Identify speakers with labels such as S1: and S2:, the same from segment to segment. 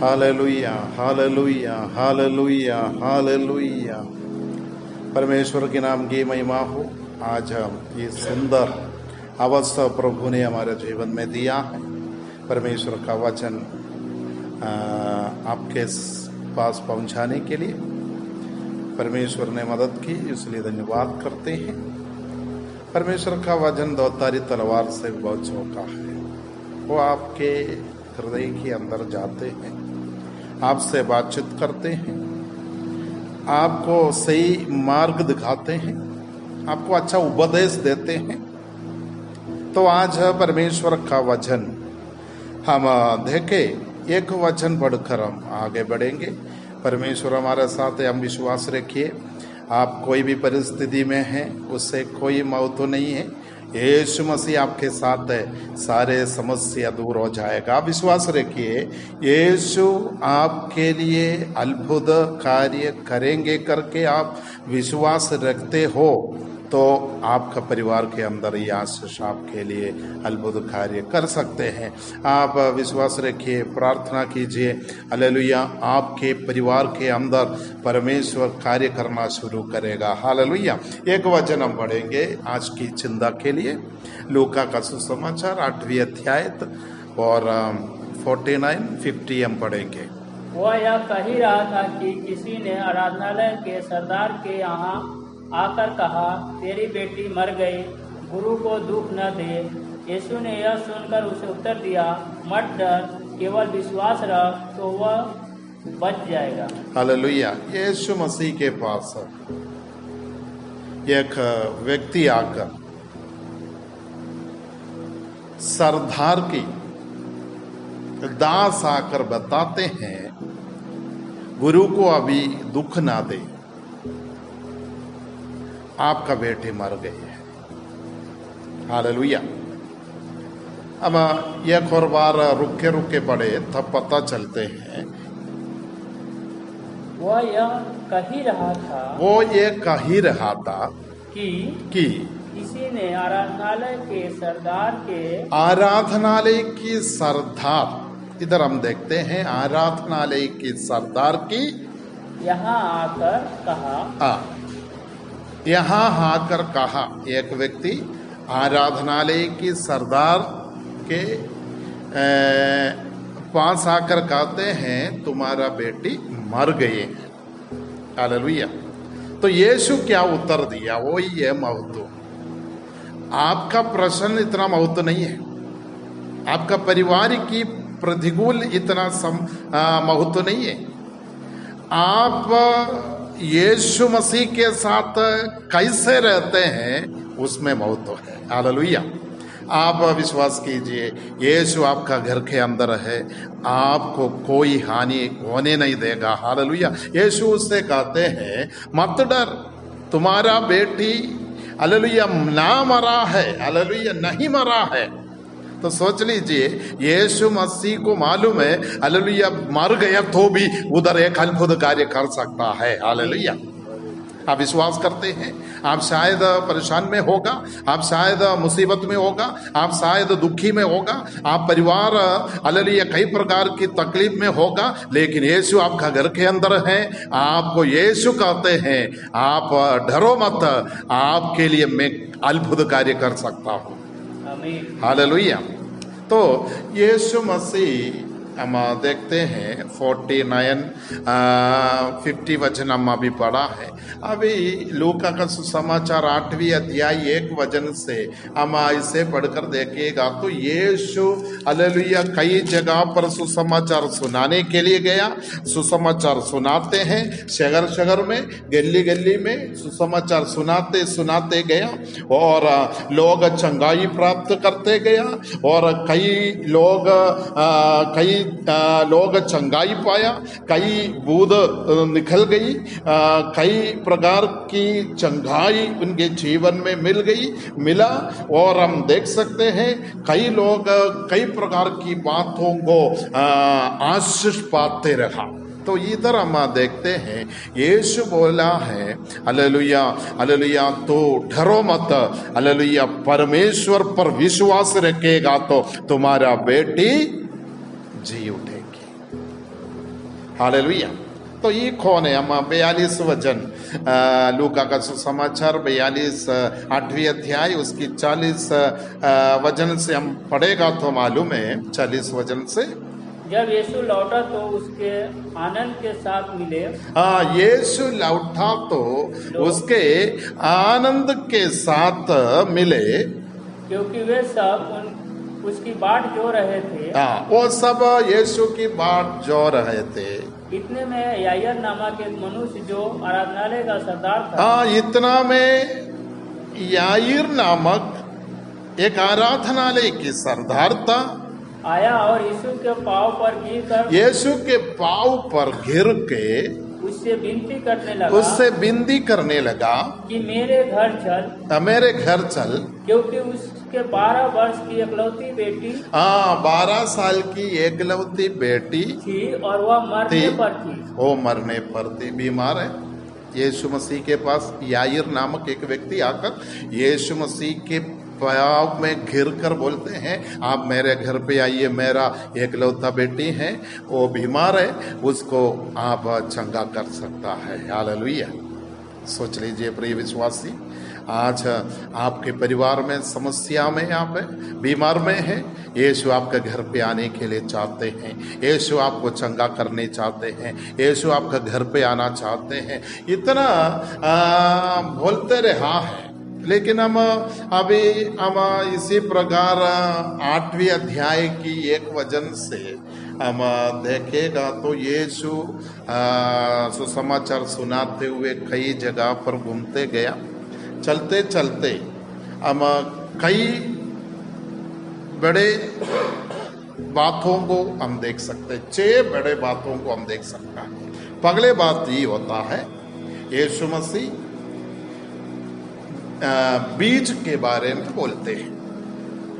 S1: Hallelujah, hallelujah, hallelujah, hallelujah. परमेश्वर के नाम की महिमा हो। आज हम ये सुंदर अवसर प्रभु ने हमारे जीवन में दिया है। परमेश्वर का वचन आपके पास पहुंचाने के लिए परमेश्वर ने मदद की, इसलिए धन्यवाद करते हैं। परमेश्वर का वचन दोधारी तलवार से बहुत चौका है। वो आपके हृदय के अंदर जाते हैं, आपसे बातचीत करते हैं, आपको सही मार्ग दिखाते हैं, आपको अच्छा उपदेश देते हैं। तो आज परमेश्वर का वचन हम देखें। एक वचन पढ़कर हम आगे बढ़ेंगे। परमेश्वर हमारे साथ है, हम विश्वास रखिए। आप कोई भी परिस्थिति में हैं, उससे कोई मौत नहीं है। यीशु मसीह आपके साथ है, सारे समस्या दूर हो जाएगा। आप विश्वास रखिए, यीशु आपके लिए अद्भुत कार्य करेंगे करके आप विश्वास रखते हो तो आपका परिवार के अंदर ये आशीष आपके लिए अद्भुत कार्य कर सकते हैं। आप विश्वास रखिए, प्रार्थना कीजिए। हालेलुया, आपके परिवार के अंदर परमेश्वर कार्य करना शुरू करेगा। हालेलुया। एक वचन हम पढ़ेंगे आज की चिंता के लिए। लूका का सुसमाचार 8वीं अध्याय और 49-50 हम पढ़ेंगे।
S2: वह यह कह ही रहा था कि किसी ने आराधनालय के सरदार के यहाँ आकर कहा, तेरी बेटी मर गई, गुरु को दुख न दे। यीशु ने यह सुनकर उसे उत्तर दिया, मत डर, केवल विश्वास रख तो वह बच जाएगा।
S1: हालेलुया। यीशु मसीह के पास एक व्यक्ति आकर सरदार की दास आकर बताते हैं, गुरु को अभी दुख ना दे, आपका बेटे मर गए है। हालेलुया। अब एक और बार रुके रुके पड़े तब पता चलते हैं।
S2: वह यह कह ही रहा था,
S1: वो ये कह ही रहा था
S2: कि किसी ने आराधनालय
S1: की सरदार, इधर हम देखते हैं, आराधनालय की सरदार की
S2: यहाँ आकर कहा।
S1: एक व्यक्ति आराधनालय की सरदार के पास आकर कहते हैं, तुम्हारा बेटी मर गए हैं। हालेलुया। तो यीशु क्या उत्तर दिया? वो ही है महत्व। आपका प्रश्न इतना महत्व नहीं है, आपका परिवार की प्रतिकूल इतना महत्व नहीं है। आप यीशु मसीह के साथ कैसे रहते हैं उसमें महत्व है। हालेलुया। आप विश्वास कीजिए, यीशु आपका घर के अंदर है, आपको कोई हानि होने नहीं देगा। हालेलुया। यीशु उससे कहते हैं, मत डर, तुम्हारा बेटी हालेलुया ना मरा है। हालेलुया, नहीं मरा है। तो सोच लीजिए, यीशु मसीह को मालूम है हालेलुया मर गया तो भी उधर एक अद्भुत कार्य कर सकता है। हालेलुया। आप विश्वास करते हैं? आप शायद परेशान में होगा, आप शायद मुसीबत में होगा, आप शायद दुखी में होगा, आप परिवार हालेलुया कई प्रकार की तकलीफ में होगा, लेकिन यीशु आपका घर के अंदर है। आपको यीशु कहते हैं, आप डरो मत, आपके लिए मैं अद्भुत कार्य कर सकता हूँ। हालेलुया। तो यीशु मसीह हम देखते हैं 49-50 वचन हम अभी पढ़ा है। अभी लूका का सुसमाचार 8वीं अध्याय 1 वचन से हम इसे पढ़कर देखिएगा तो यीशु हालेलुया कई जगह पर सुसमाचार सुनाने के लिए गया। सुसमाचार सुनाते हैं, शहर शहर में, गली गली में सुसमाचार सुनाते सुनाते गया और लोग चंगाई प्राप्त करते गया और कई लोग चंगाई पाया, कई बूद निकल गई, कई प्रकार की चंगाई उनके जीवन में मिला और हम देख सकते हैं कई लोग कई प्रकार की बातों को आशीष पाते रहा। तो इधर हम देखते हैं यीशु बोला है हालेलुया हालेलुया, तो डरो मत, हालेलुया परमेश्वर पर विश्वास रखेगा तो तुम्हारा बेटी जी उठेगी। हालेलुया। तो ये कौन है? हम 42 वचन लूका का सुसमाचार 42 8वीं अध्याय उसकी 40 वचन से हम पढ़ेगा तो मालूम है। 40 वचन से
S2: जब यीशु लौटा तो उसके आनंद के साथ मिले।
S1: हाँ, यीशु लौटा तो उसके आनंद के साथ मिले,
S2: क्योंकि वे सब उसकी बाट जो रहे थे।
S1: हाँ, वो सब यीशु की बाट जो रहे थे।
S2: इतने में यायर नामक एक मनुष्य जो आराधनालय का सरदार था,
S1: हाँ, इतना में याईर नामक एक आराधनालय की सरदार था,
S2: आया और यीशु के पांव पर गिरकर
S1: यीशु के पांव पर गिर के
S2: उससे विनती करने लगा,
S1: उससे विनती करने लगा
S2: कि मेरे घर चल,
S1: मेरे घर चल,
S2: क्योंकि उसके 12 वर्ष की एकलौती बेटी
S1: 12 साल की एकलौती बेटी
S2: थी और वह मरने पर थी।
S1: वो मरने पर थी, बीमार है। यीशु मसीह के पास याईर नामक एक व्यक्ति आकर यीशु मसीह के पाँव में घिर कर बोलते हैं, आप मेरे घर पे आइए, मेरा एकलौता बेटी है, वो बीमार है, उसको आप चंगा कर सकता है। हालेलुया। सोच लीजिए प्रिय विश्वासी, आज आपके परिवार में समस्या में आप बीमार में है, यीशु आपके घर पे आने के लिए चाहते हैं, यीशु आपको चंगा करने चाहते हैं, यीशु आपका घर पे आना चाहते हैं। इतना बोलते रहा है, लेकिन हम इसी प्रकार 8वीं अध्याय की एक वचन से हम देखेगा तो यीशु सुसमाचार सुनाते हुए कई जगह पर घूमते गया। चलते चलते हम कई बड़े बातों को हम देख सकते हैं, 6 बड़े बातों को हम देख सकते हैं। पहले बात ये होता है, यीशु मसीह बीज के बारे में बोलते हैं।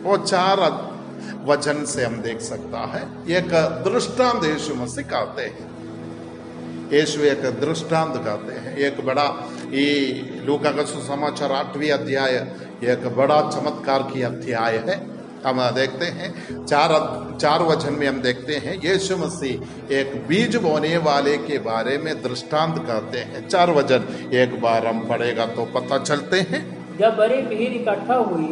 S1: वो 4 वचन से हम देख सकता है। एक दृष्टांत यीशु मसीह कहते हैं, यीशु एक दृष्टांत कहते हैं। एक बड़ा ये लूका का सुसमाचार 8वीं अध्याय एक बड़ा चमत्कार की अध्याय है। हम देखते हैं 4 वचन में हम देखते हैं यीशु मसीह एक बीज बोने वाले के बारे में दृष्टांत कहते हैं। 4 वचन एक बार हम पढ़ेगा तो पता चलते हैं।
S2: जब बड़ी भीड़ इकट्ठा हुई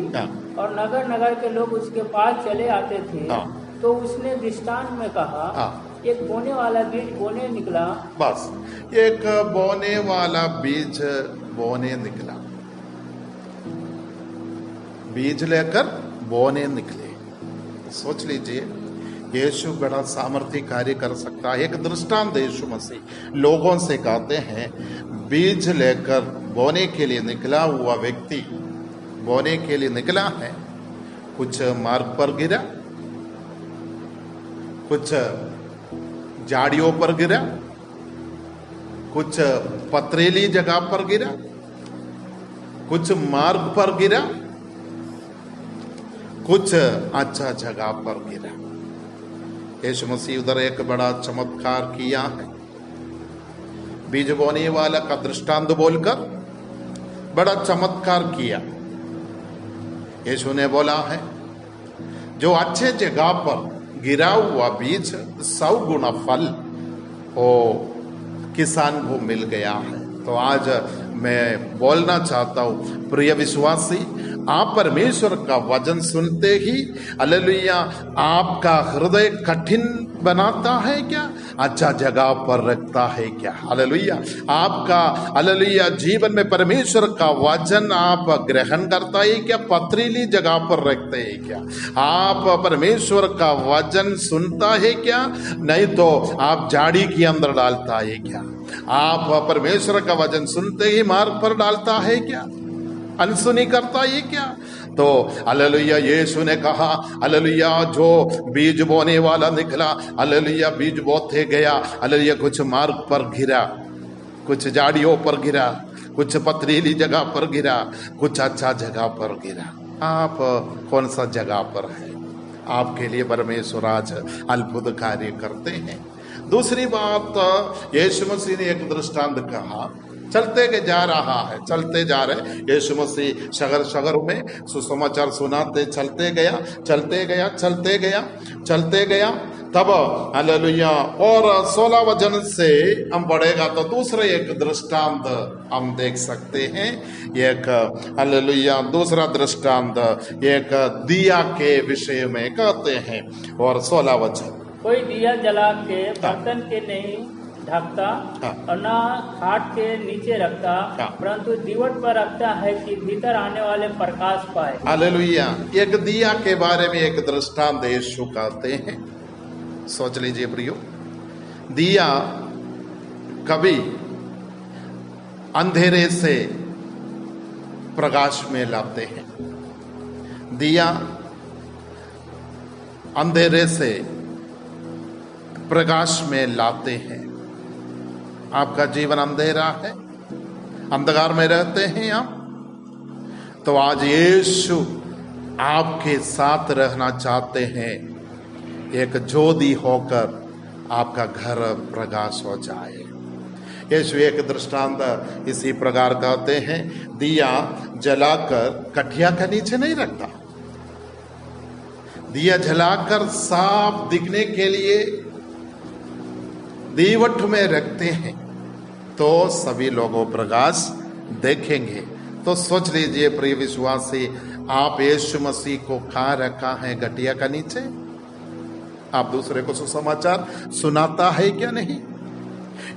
S2: और नगर नगर के लोग उसके पास चले आते थे, तो उसने दृष्टांत में कहा, एक बोने वाला बीज बोने निकला।
S1: बस, एक बोने वाला बीज बोने निकला, बीज लेकर बोने निकले। सोच लीजिए, यीशु बड़ा सामर्थ्य कार्य कर सकता है। एक दृष्टांत यीशु मसीह लोगों से कहते हैं, बीज लेकर बोने के लिए निकला हुआ व्यक्ति बोने के लिए निकला है, कुछ मार्ग पर गिरा, कुछ झाड़ियों पर गिरा, कुछ पथरीली जगह पर गिरा, कुछ मार्ग पर गिरा, कुछ अच्छा जगह पर गिरा। यीशु मसीह उधर एक बड़ा चमत्कार किया है। बीज बोने वाला का दृष्टांत बोलकर बड़ा चमत्कार किया। यीशु ने बोला है, जो अच्छे जगह पर गिरा हुआ बीज 100 गुना फल वो किसान को मिल गया है। तो आज मैं बोलना चाहता हूँ प्रिय विश्वासी, आप परमेश्वर का वचन सुनते ही हालेलुया आपका हृदय कठिन बनाता है क्या? अच्छा जगह पर रखता है क्या? हालेलुया। आपका हालेलुया जीवन में परमेश्वर का वचन आप ग्रहण करता है क्या? पथरीली जगह पर रखते हैं क्या? आप परमेश्वर का वचन सुनता है क्या? नहीं तो आप झाड़ी के अंदर डालता है क्या? आप परमेश्वर का वचन सुनते ही मार्ग पर डालता है क्या? अनसुनी करता है क्या? तो हालेलुया यीशु ने कहा, हालेलुया जो बीज बोने वाला निकला, हालेलुया बीज बोते गया, हालेलुया कुछ मार्ग पर गिरा, कुछ झाड़ियों पर गिरा, कुछ पथरीली जगह पर गिरा, कुछ अच्छा जगह पर गिरा। आप कौन सा जगह पर है? आपके लिए परमेश्वर आज अद्भुत कार्य करते हैं। दूसरी बात, यीशु मसीह ने एक दृष्टांत कहा, चलते जा रहा है, चलते जा रहे यीशु मसीह शहर शहर में सुसमाचार सुनाते चलते गया, चलते गया, चलते गया, चलते गया, तब हालेलुया। और 16 वचन से हम पढ़ेगा तो दूसरे एक दृष्टांत हम देख सकते हैं। एक हालेलुया दूसरा दृष्टांत एक दिया के विषय में कहते हैं। और 16 वचन,
S2: कोई दिया जला के बर्तन के नहीं ढकता और ना खाट के नीचे रखता, परंतु दीवट पर रखता है कि भीतर आने वाले प्रकाश पाए। हालेलुया।
S1: एक दिया के बारे में एक दृष्टांत यीशु कहते हैं। सोच लीजिए प्रियो, दिया कभी अंधेरे से प्रकाश में लाते हैं, दिया अंधेरे से प्रकाश में लाते हैं। आपका जीवन अंधेरा है, अंधकार में रहते हैं आप, तो आज यीशु आपके साथ रहना चाहते हैं। एक ज्योति होकर आपका घर प्रकाश हो जाए। यीशु एक दृष्टांत इसी प्रकार कहते हैं, दिया जलाकर कठिया के नीचे नहीं रखता, दिया जलाकर साफ दिखने के लिए दीवट में रखते हैं, तो सभी लोगों प्रकाश देखेंगे। तो सोच लीजिए प्रिय विश्वासी, आप यीशु मसीह को कहाँ रखा है? गठिया का नीचे? आप दूसरे को सुसमाचार सुनाता है क्या? नहीं।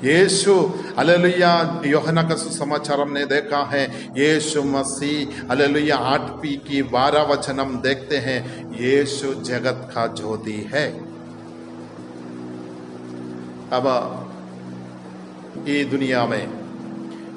S1: यीशु हालेलुया, यूहन्ना का सुसमाचार हमने देखा है, यीशु मसीह हालेलुया 8 की 12 वचन हम देखते हैं, यीशु जगत का ज्योति है। अब ये दुनिया में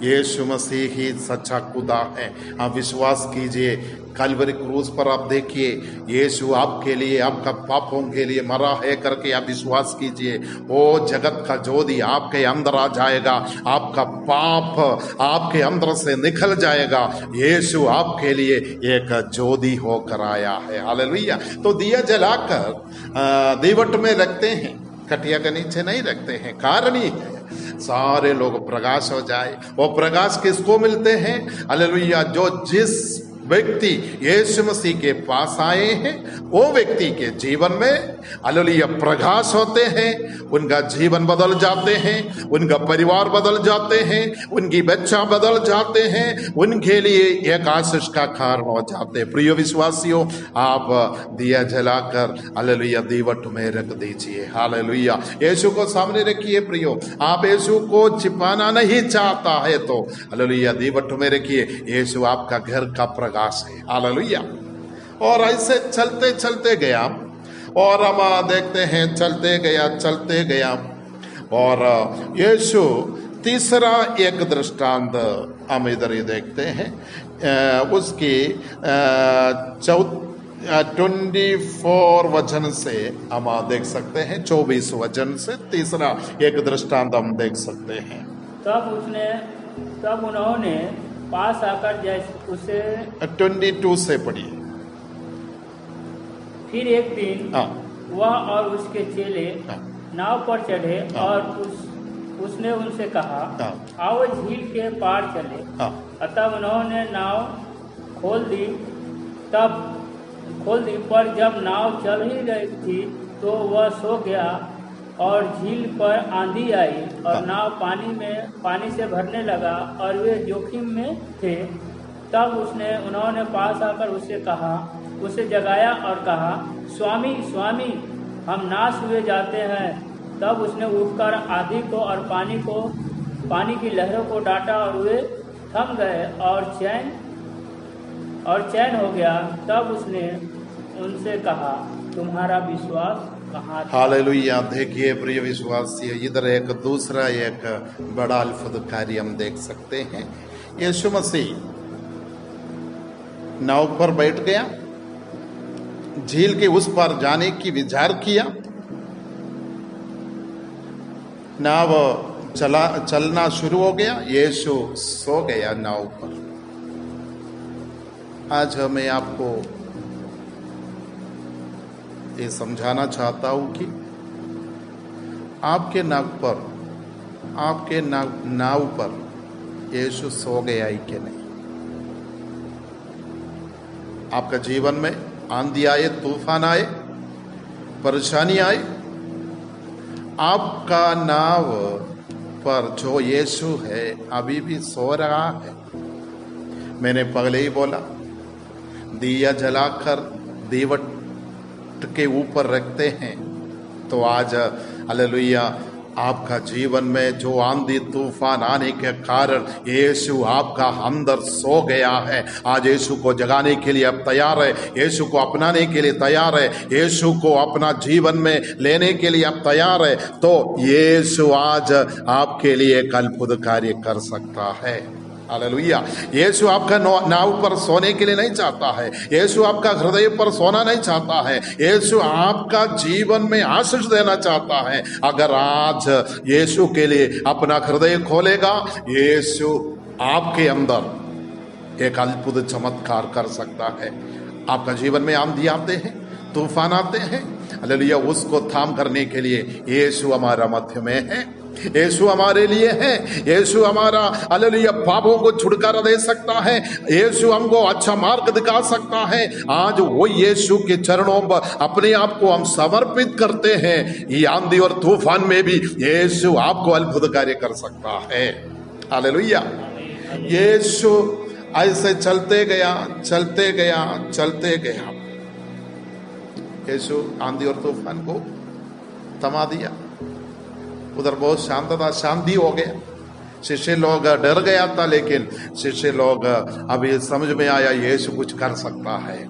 S1: यीशु मसीह ही सच्चा खुदा है। आप विश्वास कीजिए, कलवरी क्रूस पर आप देखिए, यीशु आपके लिए, आपका पापों के लिए मरा है करके आप विश्वास कीजिए, वो जगत का ज्योति आपके अंदर आ जाएगा, आपका पाप आपके अंदर से निकल जाएगा। यीशु आपके लिए एक ज्योति होकर आया है। हालेलुया। तो दिया जलाकर दीवट में रखते हैं, कटिया के नीचे नहीं रखते हैं। कारण ही है सारे लोग प्रकाश हो जाए। वो प्रकाश किसको मिलते हैं? हालेलुया, जो जिस व्यक्ति यीशु मसीह के पास आए हैं, वो व्यक्ति के जीवन में हालेलुया प्रकाश होते हैं, उनका जीवन बदल जाते हैं, उनका परिवार बदल जाते हैं, उनकी बच्चा बदल जाते हैं, उनके लिए एक आशीष का कारण हो जाते हैं। प्रिय विश्वासियों, आप दिया जलाकर हालेलुया दीवट में रख दीजिए। हालेलुया, यीशु को सामने रखिए। प्रियो, आप यीशु को छिपाना नहीं चाहता है तो हालेलुया दीवट में रखिए, यीशु आपका घर का प्रकाश है। हालेलुया। और ऐसे चलते चलते गया, और हम देखते हैं चलते गया और यीशु तीसरा एक दृष्टांत हम इधर ही देखते हैं, उसकी 24 वचन से हम देख सकते हैं, 24 वचन से तीसरा एक दृष्टांत हम देख सकते हैं।
S2: तब उन्होंने पास आकर जैसे उसे
S1: 22 से पढ़िए।
S2: फिर एक दिन वह और उसके चेले नाव पर चढ़े और उसने उनसे कहा, आओ झील के पार चले। तब उन्होंने नाव खोल दी, पर जब नाव चल ही रही थी तो वह सो गया और झील पर आंधी आई और नाव पानी से भरने लगा और वे जोखिम में थे। तब उन्होंने पास आकर उसे जगाया और कहा, स्वामी स्वामी, हम नाश हुए जाते हैं। तब उसने उठकर आंधी को और पानी की लहरों को डांटा और वे थम गए और चैन हो गया। तब उसने उनसे कहा, तुम्हारा विश्वास कहाँ था?
S1: हालेलुया। देखिए प्रिय विश्वासी, इधर एक दूसरा एक बड़ा अद्भुत कार्य हम देख सकते हैं। यीशु मसीह नाव पर बैठ गया, झील के उस पार जाने की विचार किया, नाव चलना शुरू हो गया, यीशु सो गया नाव पर। आज मैं आपको ये समझाना चाहता हूं कि आपके नाव पर यीशु सो गया ही कि नहीं। आपका जीवन में आंधी आए, तूफान आए, परेशानी आए, आपका नाव पर जो यीशु है अभी भी सो रहा है। मैंने पहले ही बोला, दिया जलाकर दीवट के ऊपर रखते हैं तो आज हालेलुया आपका जीवन में जो आंधी तूफान आने के कारण यीशु आपका अंदर सो गया है, आज यीशु को जगाने के लिए अब तैयार है, यीशु को अपनाने के लिए तैयार है, यीशु को अपना जीवन में लेने के लिए अब तैयार है, तो यीशु आज आपके लिए एक अद्भुत कार्य कर सकता है। हालेलुया। यीशु आपका नाव पर सोने के लिए नहीं चाहता है, यीशु आपका हृदय पर सोना नहीं चाहता है, यीशु आपका जीवन में आशीष देना चाहता है। अगर आज यीशु के लिए अपना हृदय खोलेगा, यीशु आपके अंदर एक अद्भुत चमत्कार कर सकता है। आपका जीवन में आंधी आते हैं, तूफान आते हैं, हालेलुया, उसको थाम करने के लिए यीशु हमारा मध्य में है, यीशु हमारे लिए है, यीशु हमारा हालेलुया पापों को छुटकारा दे सकता है, यीशु हमको अच्छा मार्ग दिखा सकता है। आज वो यीशु के चरणों पर अपने आप को हम समर्पित करते हैं, ये आंधी और तूफान में भी यीशु आपको अद्भुत कार्य कर सकता है। हालेलुया। यीशु ऐसे चलते गया चलते गया चलते गया, यीशु आंधी और तूफान को थमा दिया। उधर बहुत शांति हो गया। शिष्य लोग डर गया था, लेकिन शिष्य लोग अभी समझ में आया यीशु कुछ कर सकता है।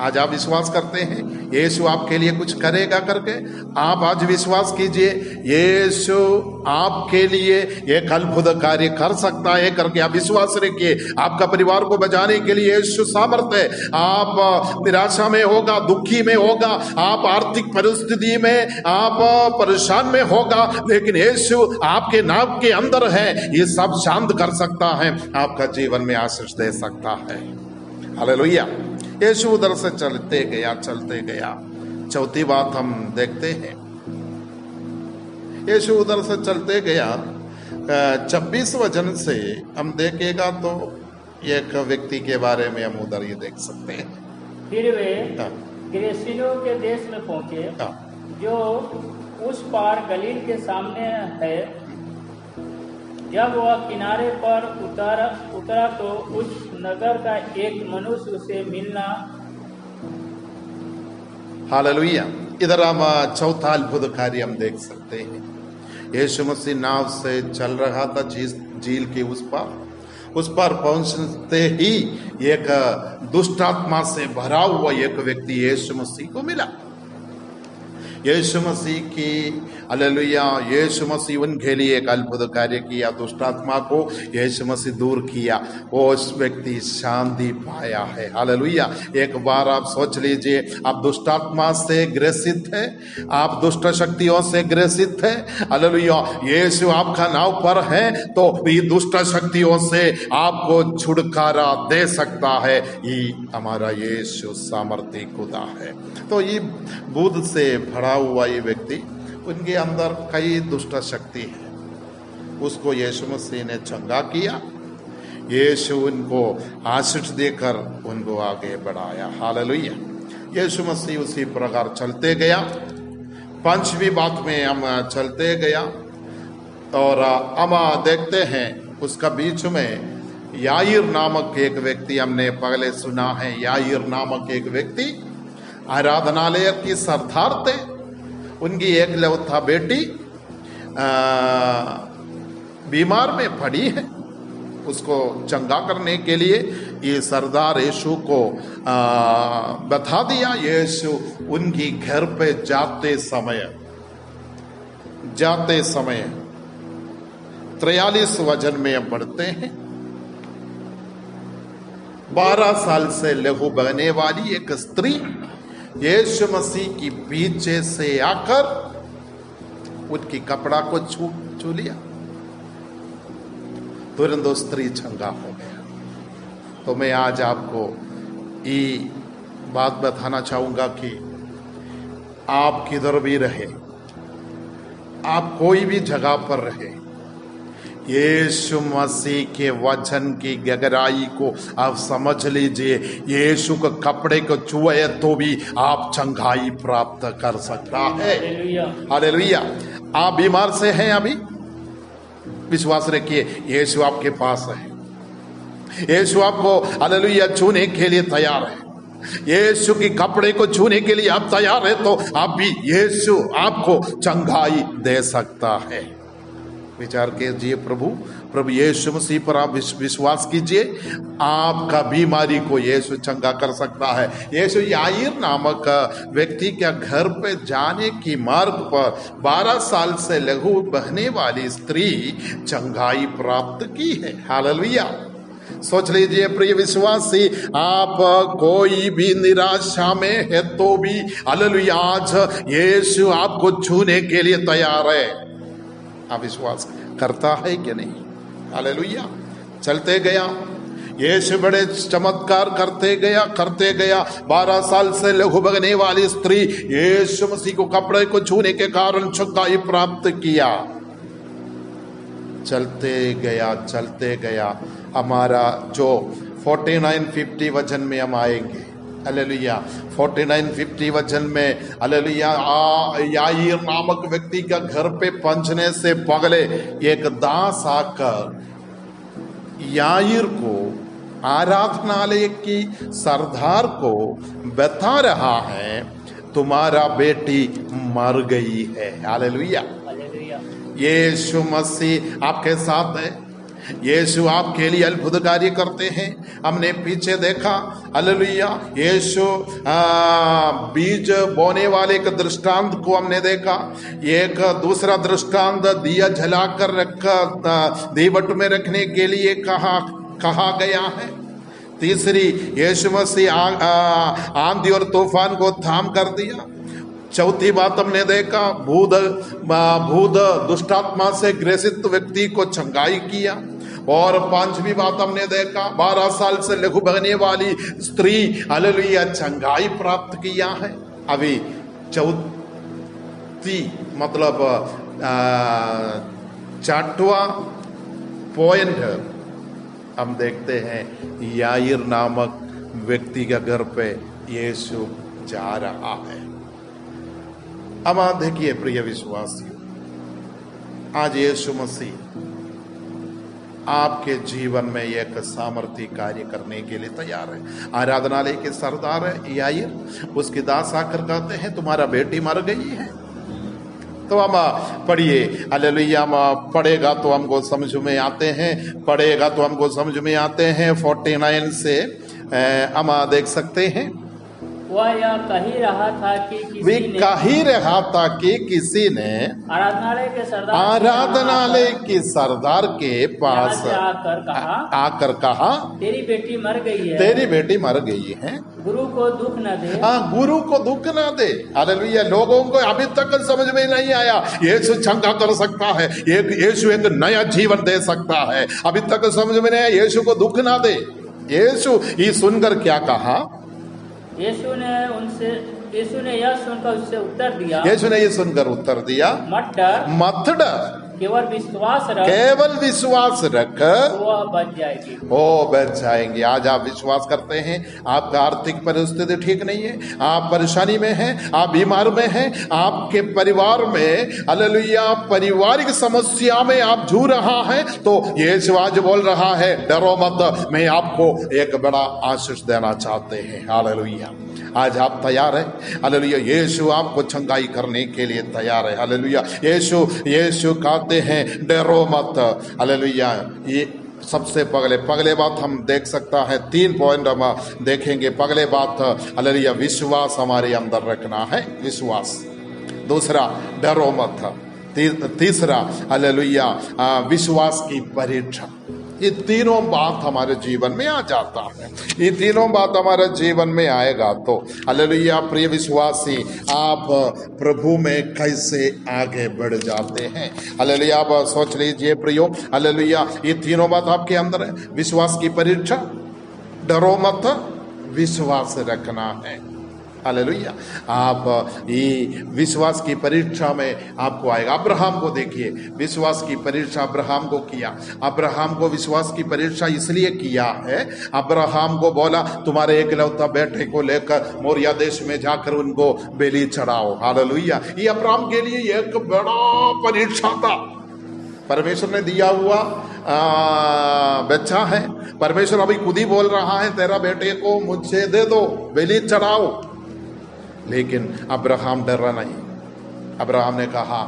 S1: आज आप विश्वास करते हैं यीशु आपके लिए कुछ करेगा करके? आप आज विश्वास कीजिए यीशु आपके लिए एक अद्भुत कार्य कर सकता है करके आप विश्वास रखिए। आपका परिवार को बचाने के लिए यीशु सामर्थ्य है। आप निराशा में होगा, दुखी में होगा, आप आर्थिक परिस्थिति में आप परेशान में होगा, लेकिन यीशु आपके नाव के अंदर है, ये सब शांत कर सकता है, आपका जीवन में आशीष दे सकता है। हालेलुया। यीशु उधर से चलते गया चलते गया। चौथी बात हम देखते हैं, यीशु उधर से चलते गया। 26 वचन से हम देखेगा तो एक व्यक्ति के बारे में हम उधर ये देख सकते हैं।
S2: फिर वे गिरसेनियों के देश में पहुंचे, जो उस पार गलील के सामने है। जब वह किनारे पर उतरा तो उस नगर का एक मनुष्य उसे मिलना। हालेलुया।
S1: इधर हम चौथा अद्भुत कार्य हम देख सकते हैं। यीशु मसीह नाव से चल रहा था झील के उस पार पहुंचते ही एक दुष्ट आत्मा से भरा हुआ एक व्यक्ति यीशु मसीह को मिला। यीशु मसीह की हालेलुया, यीशु मसीह उनके लिए एक अद्भुत कार्य किया। दुष्ट आत्मा को यीशु मसीह दूर किया, वो उस व्यक्ति शांति पाया है। हालेलुया। एक बार आप सोच लीजिए, आप दुष्ट आत्मा से ग्रसित है, आप दुष्ट शक्तियों से ग्रसित है, हालेलुया, यीशु आपका नाव पर है तो ये दुष्ट शक्तियों से आपको छुटकारा दे सकता है। ये हमारा यीशु सामर्थ्य खुदा है। तो ये बुद्ध से भरा हुआ ये व्यक्ति, उनके अंदर कई दुष्ट शक्ति है, उसको यीशु मसीह ने चंगा किया। यीशु उनको आशीष देकर उनको आगे बढ़ाया। हालेलुया। यीशु मसीह उसी प्रकार चलते गया। पांचवी बात में हम चलते गया और हम देखते हैं उसका बीच में याईर नामक एक व्यक्ति हमने पहले सुना है। याईर नामक एक व्यक्ति आराधनालय की सरदार थे। उनकी एकलौता बेटी बीमार में पड़ी है, उसको चंगा करने के लिए ये सरदार यीशु को बता दिया। यीशु उनकी घर पे जाते समय 43 वचन में हम पढ़ते हैं, 12 साल से लहू बहने वाली एक स्त्री यीशु मसीह की पीछे से आकर उनकी कपड़ा को छू लिया, तुरंत वो स्त्री चंगा हो गया। तो मैं आज आपको ये बात बताना चाहूंगा कि आप किधर भी रहे, आप कोई भी जगह पर रहे, यीशु मसीह के वचन की गहराई को आप समझ लीजिए। यीशु के कपड़े को छुए तो भी आप चंगाई प्राप्त कर सकता है। हालेलुया। आप बीमार से हैं अभी, विश्वास रखिए यीशु आपके पास है। यीशु आपको हालेलुया छूने के लिए तैयार है। यीशु की कपड़े को छूने के लिए आप तैयार है तो आप भी, यीशु आपको चंगाई दे सकता है। विचार कीजिए, प्रभु यीशु मसीह पर आप विश्वास कीजिए, आपका बीमारी को यीशु चंगा कर सकता है। यीशु याईर नामक व्यक्ति के घर पे जाने की मार्ग पर 12 साल से लहू बहने वाली स्त्री चंगाई प्राप्त की है। हालेलुया। सोच लीजिए प्रिय विश्वासी, आप कोई भी निराशा में है तो भी हालेलुया आज यीशु आपको छूने के लिए तैयार है। आप विश्वास करता है कि नहीं? हालेलुया। चलते गया यीशु बड़े चमत्कार करते गया। 12 साल से लहू बहने वाली स्त्री यीशु मसीह को कपड़े को छूने के कारण चंगाई प्राप्त किया। चलते गया हमारा जो 49-50 वजन में हम आएंगे। हालेलुया। 49-50 वजन में हालेलुया याईर नामक व्यक्ति का घर पे पहुंचने से पहले एक दास आकर याईर को, आराधनालय की सरदार को बता रहा है तुम्हारा बेटी मर गई है। हालेलुया। यीशु मसीह आपके साथ है। यीशु आपके लिए अद्भुत कार्य करते हैं। हमने पीछे देखा हालेलुया, यीशु बीज बोने वाले के दृष्टांत को हमने देखा। एक दूसरा दृष्टांत दिया जलाकर रखा दीवट में रखने के लिए कहा गया है। तीसरी यीशु मसीह आंधी और तूफान को थाम कर दिया। चौथी बात हमने देखा भूत दुष्टात्मा से ग्रसित व्यक्ति को चंगाई किया। और पांचवी बात हमने देखा 12 साल से लहू बहने वाली स्त्री हालेलुया चंगाई प्राप्त किया है। अभी चौथी मतलब 4वां पॉइंट हम देखते हैं, याईर नामक व्यक्ति के घर पे यीशु जा रहा है। अब आप देखिए प्रिय विश्वासियों, आज यीशु मसीह आपके जीवन में एक सामर्थ्य कार्य करने के लिए तैयार है। आराधनालय के सरदार है याईर, उसके दास आकर कहते हैं तुम्हारा बेटी मर गई है। तो हम पढ़िए हालेलुया, हम पढ़ेगा तो हमको समझ में आते हैं, 49 से हम देख सकते हैं।
S2: वह यह कह ही रहा था कि किसी ने
S1: आराधनालय के सरदार के पास आकर कहा
S2: तेरी बेटी मर गई है, गुरु को दुख न दे।
S1: गुरु को दुख न दे। हालेलुया। लोगों को अभी तक समझ में नहीं आया यीशु चंगा कर सकता है, यीशु एक नया जीवन दे सकता है। अभी तक समझ में नहीं आया यीशु को दुख ना दे। यीशु ये सुनकर क्या कहा?
S2: यीशु ने यह सुनकर उससे उत्तर दिया मत डर, केवल विश्वास रख वह
S1: बच जाएंगे। आज आप विश्वास करते हैं, आपका आर्थिक परिस्थिति ठीक नहीं है, आप परेशानी में हैं, आप बीमार में हैं, आपके परिवार में हालेलुया पारिवारिक समस्या में आप जूझ रहा है, तो यीशु आज बोल रहा है डरो मत, मैं आपको एक बड़ा आशीष देना चाहते हैं। हालेलुया। आज आप तैयार है? हालेलुया। यीशु आपको चंगाई करने के लिए तैयार है। हालेलुया। यीशु कहते हैं डरो मत। हालेलुया। ये सबसे पगले बात हम देख सकता है, 3 पॉइंट हम देखेंगे। पगले बात हालेलुया विश्वास हमारे अंदर रखना है, विश्वास। दूसरा डरो मत। तीसरा हालेलुया विश्वास की परीक्षा। ये तीनों बात हमारे जीवन में आ जाता है। ये तीनों बात हमारे जीवन में आएगा तो हालेलुया प्रिय विश्वासी आप प्रभु में कैसे आगे बढ़ जाते हैं। हालेलुया। आप सोच लीजिए प्रियो, हालेलुया ये तीनों बात आपके अंदर है। विश्वास की परीक्षा, डरो मत, विश्वास रखना है। हालेलुया। आप ये विश्वास की परीक्षा में आपको आएगा। अब्राहम को देखिए, विश्वास की परीक्षा अब्राहम को किया। अब्राहम को विश्वास की परीक्षा इसलिए किया है, अब्राहम को बोला तुम्हारे एकलौता बेटे को लेकर मोरिया देश में जाकर उनको बलि चढ़ाओ। हालेलुया। ये अब्राहम के लिए एक बड़ा परीक्षा था। परमेश्वर ने दिया हुआ बच्चा है, परमेश्वर अभी खुद ही बोल रहा है तेरा बेटे को मुझसे दे दो, बलि चढ़ाओ। लेकिन अब्राहम डरा नहीं। अब्राहम ने कहा,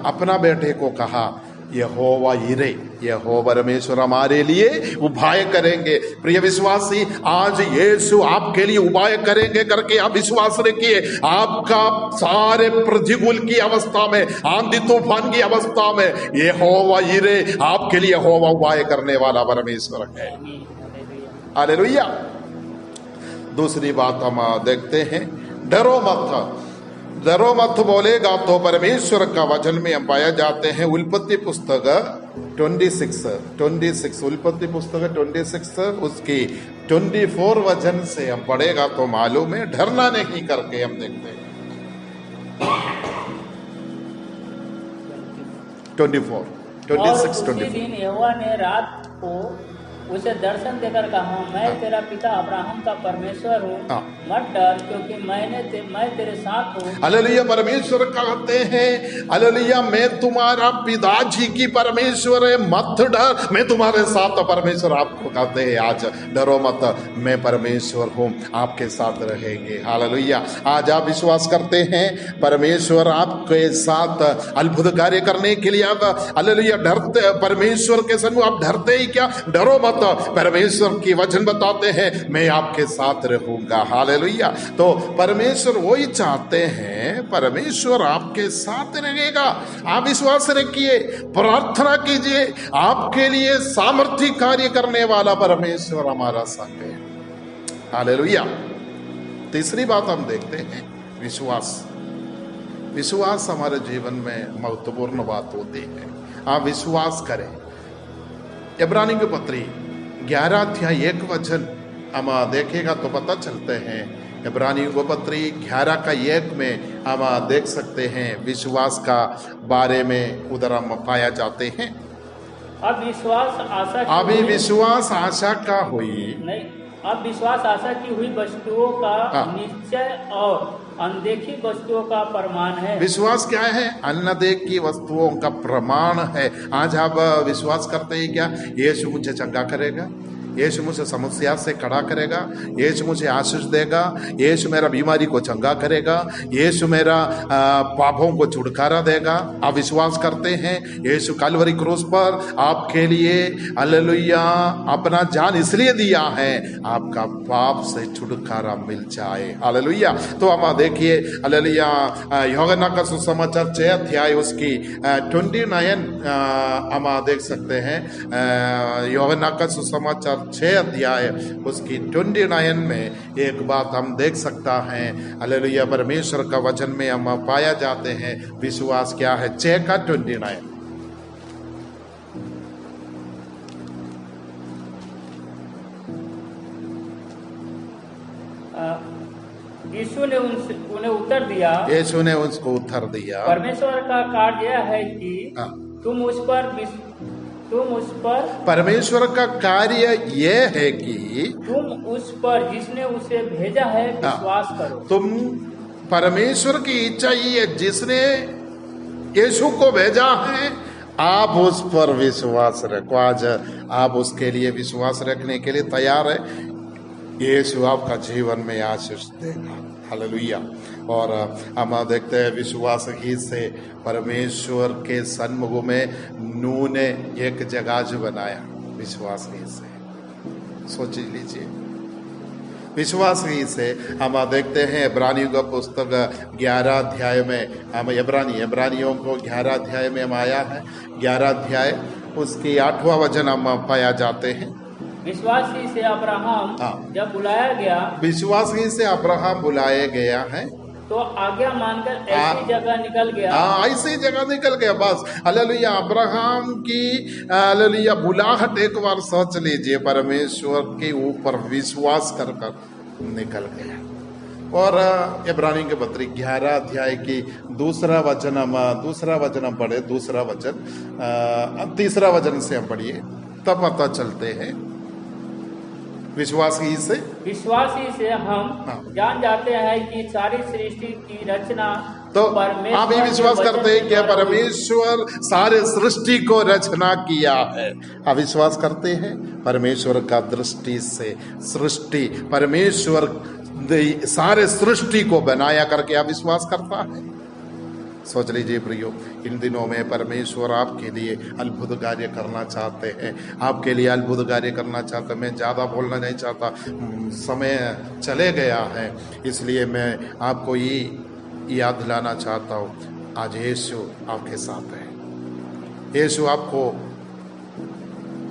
S1: अपना बेटे को कहा यहोवा यिरे, यहोवा परमेश्वर हमारे लिए उपाय करेंगे। प्रिय विश्वासी, आज यीशु आपके लिए उपाय करेंगे करके आप विश्वास रखिए। आपका सारे प्रतिकूल की अवस्था में, आंधी तूफान की अवस्था में यहोवा यिरे आपके लिए यहोवा उपाय करने वाला परमेश्वर है। हालेलुया। दूसरी बात हम देखते हैं, डरो मत। डरो मत बोलेगा तो परमेश्वर का वचन में हम पाया जाते हैं। उत्पत्ति पुस्तक 26 उत्पत्ति पुस्तक 26 उसकी 24 वचन से हम पढ़ेगा तो मालूम है, डरना नहीं करके हम देखते हैं। 26
S2: दिन यहोवा ने रात को उसे दर्शन देकर कहा, मैं तेरा पिता अब्राहम का परमेश्वर हूँ, मत डर क्योंकि मैं तेरे साथ हूँ। हालेलुया। परमेश्वर कहते हैं, हालेलुया, मैं तुम्हारा पिताजी की परमेश्वर है, मत डर, मैं तुम्हारे साथ। परमेश्वर आपको कहते हैं आज डरो मत, मैं परमेश्वर हूँ, आपके साथ रहेंगे। हालेलुया। आज आप विश्वास करते हैं परमेश्वर आपके साथ अद्भुत कार्य करने के लिए आप हालेलुया डरते, परमेश्वर के सम्मुख आप डरते ही क्या? डरो मत। परमेश्वर की वचन बताते हैं मैं आपके साथ रहूंगा। हालेलुया। तो परमेश्वर वही चाहते हैं, परमेश्वर आपके साथ रहेगा। आप विश्वास रखिए, प्रार्थना कीजिए, आपके लिए सामर्थ्य कार्य करने वाला परमेश्वर हमारा संग है। हालेलुया। तीसरी बात हम देखते हैं, विश्वास। विश्वास हमारे जीवन में महत्वपूर्ण बात होती है। आप विश्वास करें। इब्रानी की पत्री 11 अध्याय 1 वचन हम देखेगा तो पता चलते हैं। इब्रानी की पत्री 11 का 1 में हम देख सकते हैं विश्वास का बारे में उधर हम पाया जाते हैं। अब विश्वास आशा की
S1: अभी विश्वास आशा का हुई
S2: नहीं, अब विश्वास आशा की हुई वस्तुओं का निश्चय और अनदेखी वस्तुओं का प्रमाण है।
S1: विश्वास क्या है? अनदेखी वस्तुओं का प्रमाण है। आज आप विश्वास करते हैं क्या? यीशु मुझे चंगा करेगा, यीशु मुझे समस्या से खड़ा करेगा, यीशु मुझे आशीष देगा, यीशु मेरा बीमारी को चंगा करेगा, यीशु मेरा पापों को छुटकारा देगा। आप विश्वास करते हैं यीशु कलवरी क्रूस पर आपके लिए हालेलुया अपना जान इसलिए दिया है आपका पाप से छुटकारा मिल जाए। हालेलुया। तो हम देखिए हालेलुया यूहन्ना का सुसमाचार 6 अध्याय उसकी 29 हम देख सकते हैं। यूहन्ना का सुसमाचार 6 अध्याय उसकी 29 में एक बात हम देख सकता है। हालेलुया। परमेश्वर का वचन में हम पाया जाते हैं विश्वास क्या है। 6 का 29
S2: यीशु ने उन्हें उत्तर दिया,
S1: यीशु ने उसको उत्तर दिया,
S2: परमेश्वर का कार्य यह है कि तुम उस पर
S1: परमेश्वर का कार्य यह है कि
S2: तुम उस पर जिसने उसे भेजा है विश्वास करो।
S1: तुम परमेश्वर की इच्छा ये है, जिसने यीशु को भेजा है आप उस पर विश्वास रखो। आज आप उसके लिए विश्वास रखने के लिए तैयार है, यीशु आपका जीवन में आशीष देगा। हालेलुया। और हम देखते हैं विश्वास ही से परमेश्वर के सन्मुख में नूह ने एक जहाज बनाया। विश्वास ही से सोच लीजिए, विश्वास ही से हम देखते हैं इब्रानियों का पुस्तक 11 अध्याय में हम इब्रानियों को 11 अध्याय में हम आया है। 11 अध्याय उसकी 8वां वचन हम पाया जाते हैं।
S2: विश्वास ही से अब्राहम जब बुलाया गया,
S1: विश्वास ही से अब्राहम बुलाया गया है
S2: तो आज्ञा मानकर ऐसी जगह निकल गया।
S1: ऐसी जगह निकल गया। बस हालेलुया। अब्राहम की हालेलुया बुलाहट एक बार सोच लीजिए, परमेश्वर के ऊपर विश्वास कर निकल गया। और इब्रानी के पत्री 11 अध्याय की दूसरा वचन पढ़े, तीसरा वचन से हम पढ़िए, तब पता चलते हैं विश्वासी से
S2: हम जान जाते हैं कि सारी सृष्टि की रचना
S1: तो आप ये विश्वास करते हैं कि परमेश्वर सारे सृष्टि को रचना किया है। आप विश्वास करते हैं परमेश्वर का दृष्टि से सृष्टि, परमेश्वर सारे सृष्टि को बनाया करके आप विश्वास करता है। सोच लीजिए प्रियो, इन दिनों में परमेश्वर आपके लिए अद्भुत कार्य करना चाहते हैं, आपके लिए अद्भुत कार्य करना चाहते हैं। मैं ज़्यादा बोलना नहीं चाहता, समय चले गया है, इसलिए मैं आपको ये याद दिलाना चाहता हूँ, आज यीशु आपके साथ है। यीशु आपको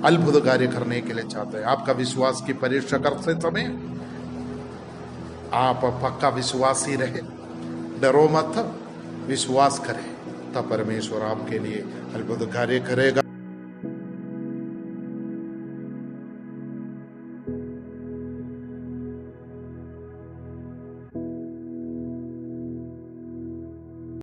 S1: अद्भुत कार्य करने के लिए चाहते हैं। आपका विश्वास की परीक्षा करते समय आप पक्का विश्वासी रहे, डरो मत, विश्वास करें, तब परमेश्वर आपके लिए अद्भुत कार्य करेगा।